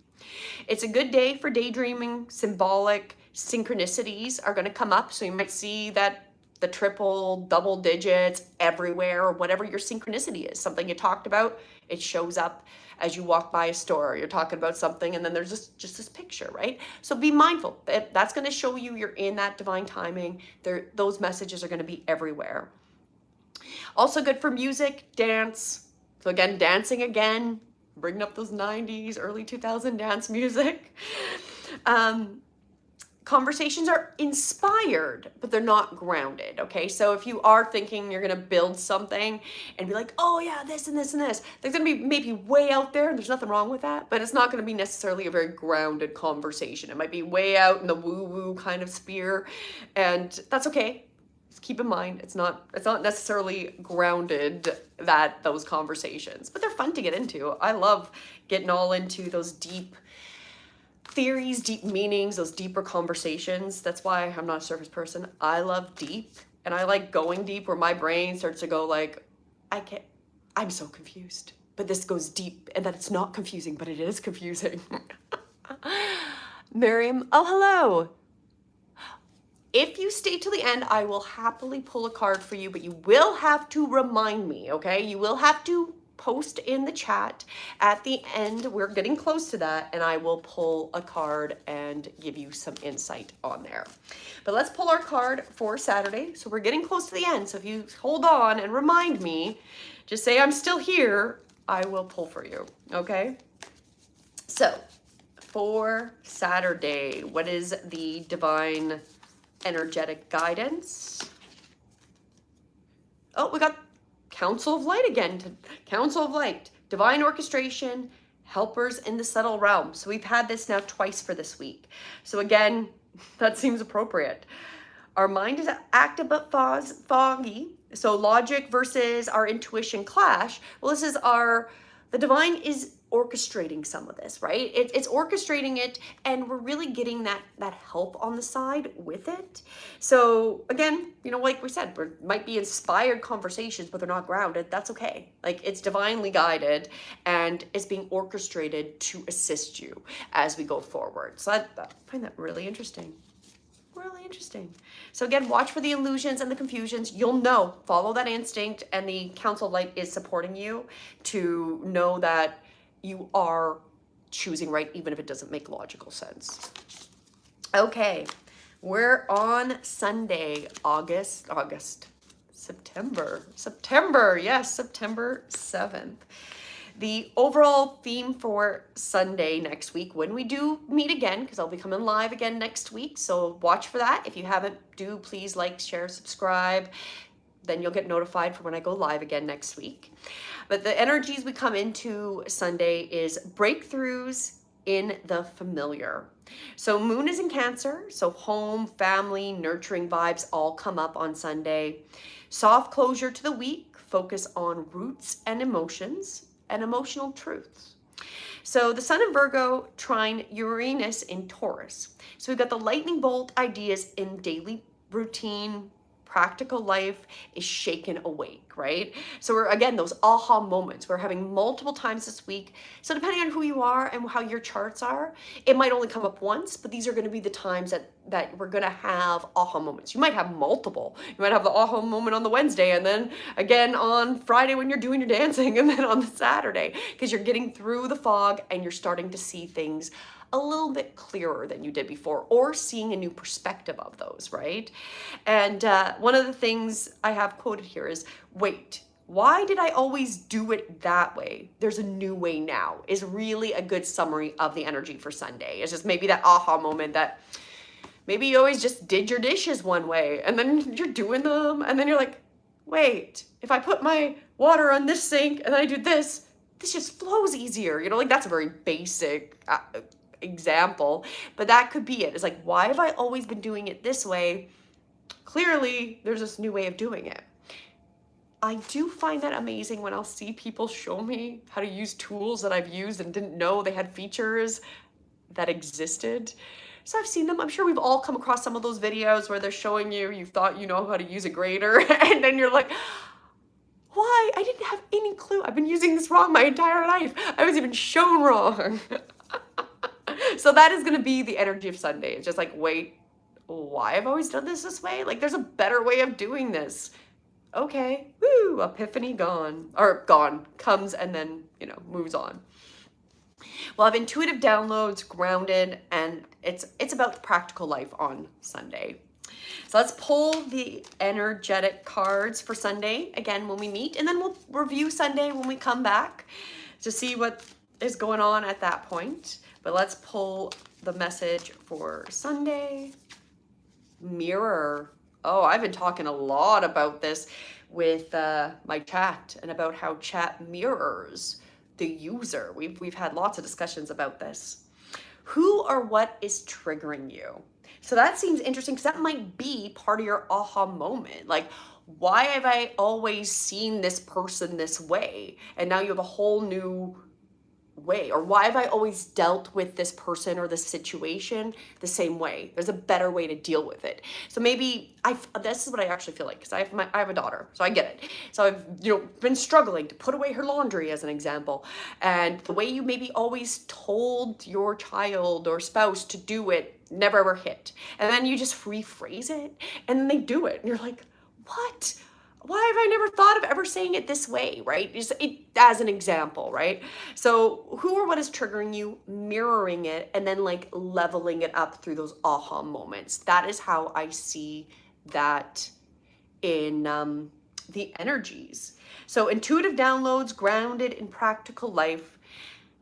It's a good day for daydreaming. Symbolic synchronicities are going to come up. So you might see that the triple, double digits everywhere, or whatever your synchronicity is. Something you talked about, it shows up as you walk by a store. You're talking about something, and then there's just this picture, right? So be mindful. That's going to show you you're in that divine timing. Those messages are going to be everywhere. Also good for music, dance. So again, dancing again. Bringing up those 90s, early 2000 dance music. conversations are inspired, but they're not grounded, okay? So if you are thinking you're gonna build something and be like, oh yeah, this and this and this, they're gonna be maybe way out there, and there's nothing wrong with that, but it's not gonna be necessarily a very grounded conversation. It might be way out in the woo-woo kind of sphere, and that's okay. Just keep in mind, it's not necessarily grounded, those conversations, but they're fun to get into. I love getting all into those deep theories, deep meanings, those deeper conversations. That's why I'm not a surface person. I love deep, and I like going deep where my brain starts to go like, I'm so confused, but this goes deep, and that it's not confusing, but it is confusing. Miriam, oh, hello. If you stay till the end, I will happily pull a card for you, but you will have to remind me, okay? You will have to post in the chat at the end. We're getting close to that, and I will pull a card and give you some insight on there. But let's pull our card for Saturday. So we're getting close to the end. So if you hold on and remind me, just say I'm still here, I will pull for you, okay? So for Saturday, what is the divine energetic guidance? Oh, we got Council of Light again. Council of Light, divine orchestration, helpers in the subtle realm. So we've had this now twice for this week. So again, that seems appropriate. Our mind is active but foggy. So logic versus our intuition clash. Well, this is the divine is orchestrating some of this, right? It's orchestrating it, and we're really getting that help on the side with it. So again, like we said, there might be inspired conversations, but they're not grounded. That's okay. Like, it's divinely guided, and it's being orchestrated to assist you as we go forward. So I find that really interesting. Really interesting. So again, watch for the illusions and the confusions. You'll know, follow that instinct, and the Council of Light is supporting you to know that you are choosing right, even if it doesn't make logical sense. Okay, we're on Sunday, September, yes, September 7th. The overall theme for Sunday next week, when we do meet again, because I'll be coming live again next week, so watch for that. If you haven't, do please like, share, subscribe. Then you'll get notified for when I go live again next week. But the energies we come into Sunday is breakthroughs in the familiar. So moon is in Cancer, so home, family, nurturing vibes all come up on Sunday. Soft closure to the week, focus on roots and emotions and emotional truths. So the Sun in Virgo trine Uranus in Taurus. So we've got the lightning bolt ideas in daily routine, practical life is shaken awake, right? So we're, again, those aha moments we're having multiple times this week. So depending on who you are and how your charts are, it might only come up once, but these are going to be the times that we're going to have aha moments. You might have multiple. You might have the aha moment on the Wednesday, and then again on Friday when you're doing your dancing, and then on the Saturday, because you're getting through the fog and you're starting to see things a little bit clearer than you did before, or seeing a new perspective of those, right? And one of the things I have quoted here is, wait, why did I always do it that way? There's a new way now, is really a good summary of the energy for Sunday. It's just maybe that aha moment that maybe you always just did your dishes one way, and then you're doing them, and then you're like, wait, if I put my water on this sink and then I do this just flows easier. Like, that's a very basic example, but that could be it. It's like, why have I always been doing it this way? Clearly there's this new way of doing it. I do find that amazing when I'll see people show me how to use tools that I've used and didn't know they had features that existed. So I've seen them. I'm sure we've all come across some of those videos where they're showing you thought you know how to use a grater, and then you're like, why? I didn't have any clue. I've been using this wrong my entire life. I was even shown wrong. So that is going to be the energy of Sunday. It's just like, wait, why I've always done this way? Like, there's a better way of doing this. Okay, woo, epiphany gone, comes and then, moves on. We'll have intuitive downloads, grounded, and it's about practical life on Sunday. So let's pull the energetic cards for Sunday again when we meet, and then we'll review Sunday when we come back to see what is going on at that point. But let's pull the message for Sunday. Mirror. Oh, I've been talking a lot about this with my chat and about how chat mirrors the user. We've had lots of discussions about this. Who or what is triggering you? So that seems interesting because that might be part of your aha moment. Like, why have I always seen this person this way? And now you have a whole new way. Or why have I always dealt with this person or this situation the same way? There's a better way to deal with it. So maybe this is what I actually feel like, because I have a daughter, so I get it. So I've been struggling to put away her laundry as an example, and the way you maybe always told your child or spouse to do it never ever hit, and then you just rephrase it and then they do it and you're like, what? Why have I never thought of ever saying it this way, right? Just as an example, right? So who or what is triggering you, mirroring it, and then like leveling it up through those aha moments. That is how I see that in the energies. So intuitive downloads grounded in practical life.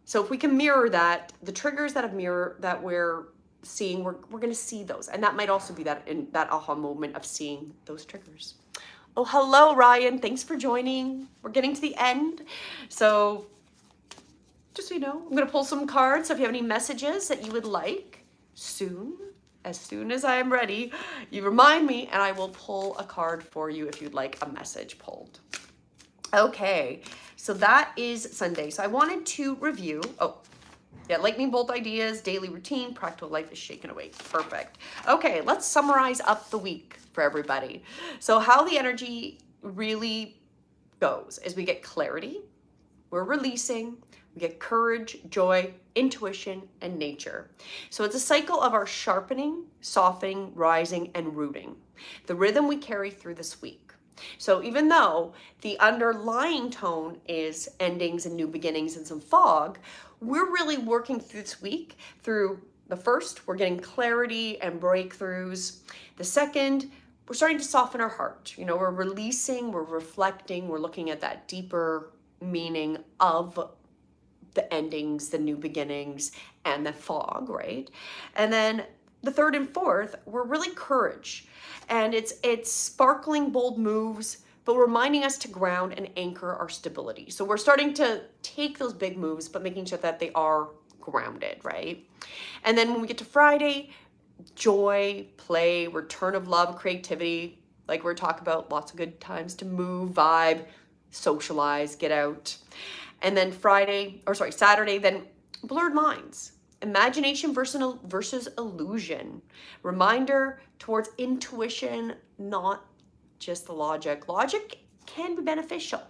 So if we can mirror that, the triggers that we're seeing, we're going to see those. And that might also be that in that aha moment of seeing those triggers. Oh, hello, Ryan. Thanks for joining. We're getting to the end. So just so you know, I'm going to pull some cards. So if you have any messages that you would like as soon as I am ready, you remind me and I will pull a card for you if you'd like a message pulled. Okay, so that is Sunday. So I wanted to review. Oh, yeah, lightning bolt ideas, daily routine, practical life is shaken awake. Perfect. Okay, let's summarize up the week for everybody. So how the energy really goes is we get clarity, we're releasing, we get courage, joy, intuition, and nature. So it's a cycle of our sharpening, softening, rising, and rooting. The rhythm we carry through this week. So even though the underlying tone is endings and new beginnings and some fog, we're really working through this week through the first, we're getting clarity and breakthroughs. The second, we're starting to soften our heart. We're releasing, we're reflecting, we're looking at that deeper meaning of the endings, the new beginnings, and the fog, right? And then the third and fourth, we're really courage. And it's sparkling, bold moves, but reminding us to ground and anchor our stability. So we're starting to take those big moves, but making sure that they are grounded, right? And then when we get to Friday, joy, play, return of love, creativity, like we're talking about, lots of good times to move, vibe, socialize, get out. And then Saturday, then blurred lines, imagination versus illusion, reminder towards intuition, not just the logic. Logic can be beneficial,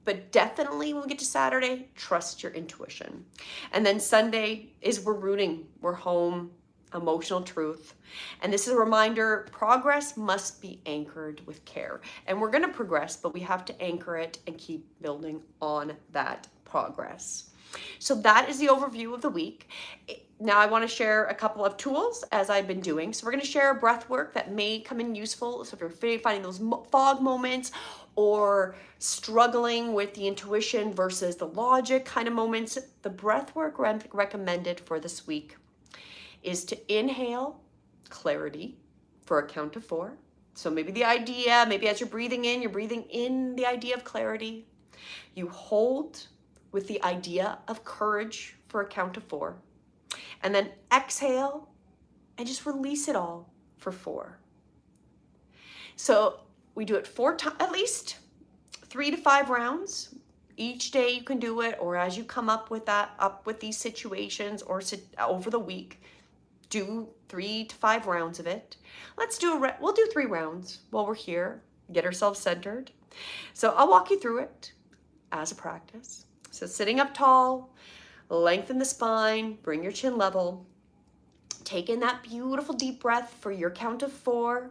but definitely when we get to Saturday, trust your intuition. And then Sunday is we're rooting, we're home, emotional truth. And this is a reminder, progress must be anchored with care. And we're going to progress, but we have to anchor it and keep building on that progress. So that is the overview of the week. Now I want to share a couple of tools as I've been doing. So we're going to share a breath work that may come in useful. So if you're finding those fog moments or struggling with the intuition versus the logic kind of moments, the breath work recommended for this week is to inhale clarity for a count of 4. So maybe as you're breathing in the idea of clarity. You hold with the idea of courage for a count of 4. And then exhale and just release it all for 4. So we do it 4 times, at least 3 to 5 rounds. Each day you can do it, or as you come up with these situations or over the week, do 3 to 5 rounds of it. We'll do 3 rounds while we're here, get ourselves centered. So I'll walk you through it as a practice. So sitting up tall, lengthen the spine, bring your chin level, take in that beautiful deep breath for your count of 4,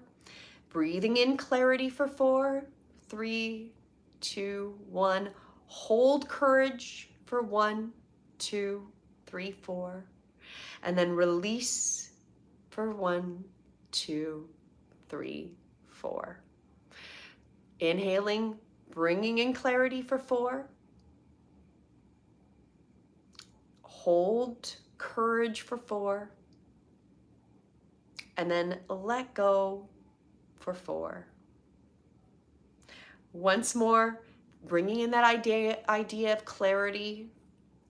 breathing in clarity for 4, 3, 2, 1, hold courage for 1, 2, 3, 4, and then release for 1, 2, 3, 4. Inhaling, bringing in clarity for 4. Hold courage for 4. and then let go for 4. Once more, bringing in that idea of clarity,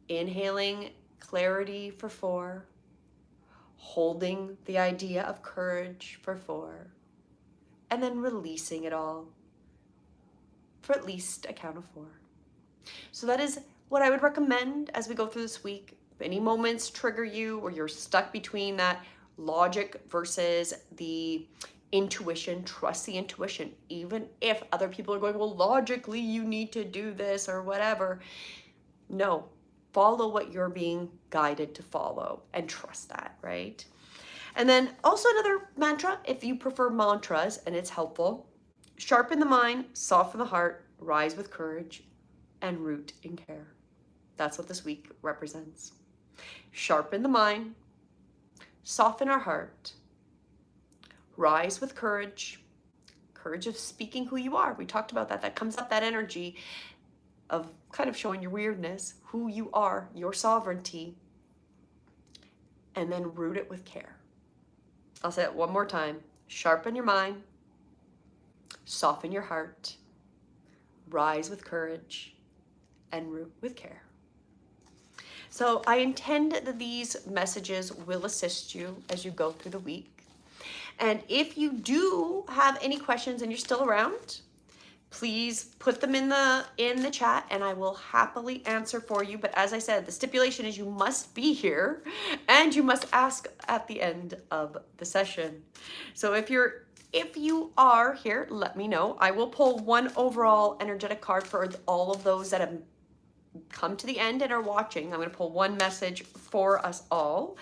inhaling clarity for 4, holding the idea of courage for 4, and then releasing it all for at least a count of 4. So that is what I would recommend as we go through this week. If any moments trigger you or you're stuck between that logic versus the intuition, trust the intuition. Even if other people are going, well, logically you need to do this or whatever. No, follow what you're being guided to follow and trust that, right? And then also another mantra, if you prefer mantras and it's helpful, sharpen the mind, soften the heart, rise with courage, and root in care. That's what this week represents. Sharpen the mind, soften our heart, rise with courage, courage of speaking who you are. We talked about that. That comes up, that energy of kind of showing your weirdness, who you are, your sovereignty, and then root it with care. I'll say it one more time. Sharpen your mind, soften your heart, rise with courage, and root with care. So I intend that these messages will assist you as you go through the week. And if you do have any questions and you're still around, please put them in the chat and I will happily answer for you. But as I said, the stipulation is you must be here and you must ask at the end of the session. So if you are here, let me know. I will pull one overall energetic card for all of those that have come to the end and are watching. I'm going to pull one message for us all,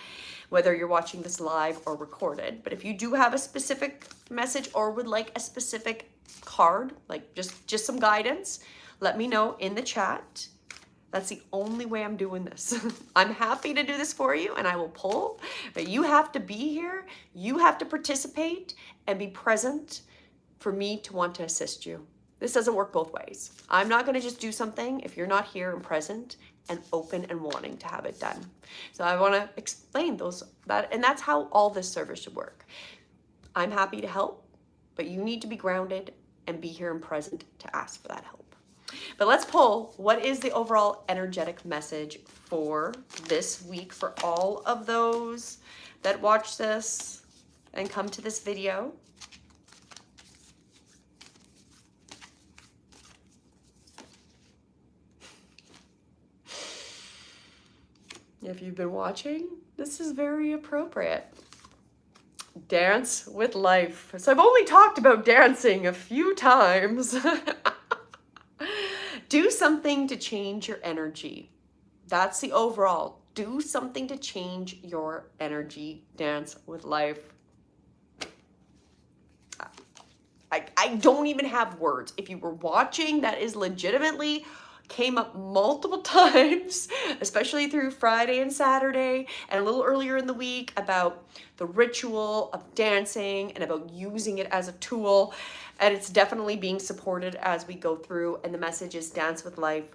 whether you're watching this live or recorded. But if you do have a specific message or would like a specific card, like just some guidance, let me know in the chat. That's the only way I'm doing this. I'm happy to do this for you and I will pull, but you have to be here. You have to participate and be present for me to want to assist you. This doesn't work both ways. I'm not going to just do something if you're not here and present and open and wanting to have it done. So I want to explain and that's how all this service should work. I'm happy to help, but you need to be grounded and be here and present to ask for that help. But let's pull, what is the overall energetic message for this week for all of those that watch this and come to this video? If you've been watching, this is very appropriate. Dance with life. So I've only talked about dancing a few times. Do something to change your energy. That's the overall. Do something to change your energy. Dance with life. I don't even have words. If you were watching, that is legitimately came up multiple times, especially through Friday and Saturday and a little earlier in the week, about the ritual of dancing and about using it as a tool. And it's definitely being supported as we go through. And the message is dance with life.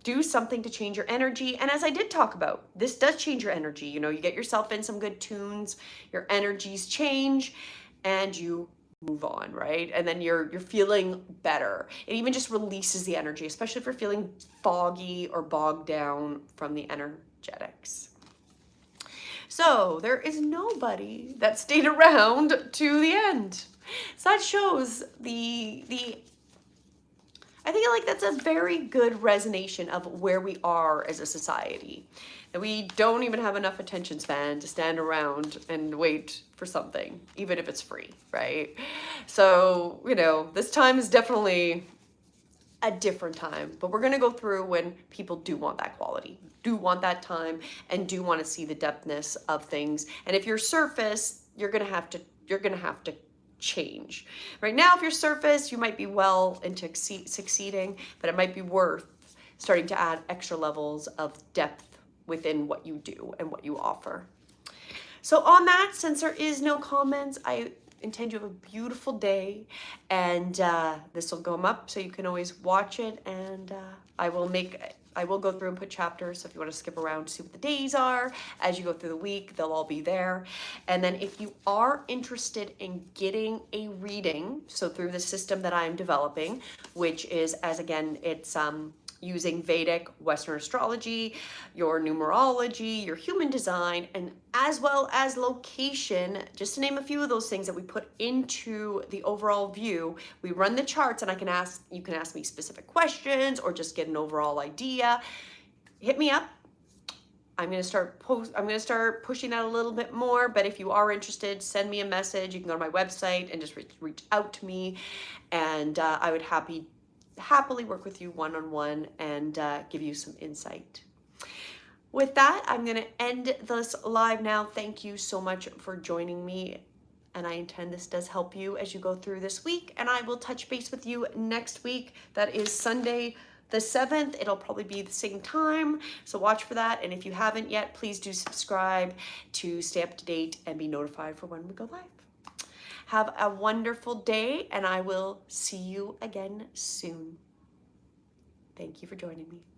Do something to change your energy. And as I did talk about, this does change your energy. You know, you get yourself in some good tunes, your energies change, and you move on, right? And then you're feeling better. It even just releases the energy, especially if you're feeling foggy or bogged down from the energetics. So there is nobody that stayed around to the end. So that shows I think like that's a very good resonation of where we are as a society. That we don't even have enough attention span to stand around and wait for something, even if it's free, right? So, you know, this time is definitely a different time, but we're going to go through when people do want that quality, do want that time, and do want to see the depthness of things. And if you're surface, you're going to have to change. Right now, if you're surface, you might be well into succeeding, but it might be worth starting to add extra levels of depth within what you do and what you offer. So on that, since there is no comments, I intend you have a beautiful day, and this will go up so you can always watch it, and I will make I will go through and put chapters, so if you want to skip around to see what the days are as you go through the week, they'll all be there. And then if you are interested in getting a reading, so through the system that I'm developing, which is, as again, it's using Vedic, Western astrology, your numerology, your human design, and as well as location, just to name a few of those things that we put into the overall view. We run the charts, and you can ask me specific questions or just get an overall idea. Hit me up. I'm gonna start pushing that a little bit more, but if you are interested, send me a message. You can go to my website and just reach out to me, and I would happily work with you one-on-one and give you some insight. With that, I'm going to end this live now. Thank you so much for joining me, and I intend this does help you as you go through this week, and I will touch base with you next week. That is Sunday the 7th. It'll probably be the same time, so watch for that. And if you haven't yet, please do subscribe to stay up to date and be notified for when we go live. Have a wonderful day, and I will see you again soon. Thank you for joining me.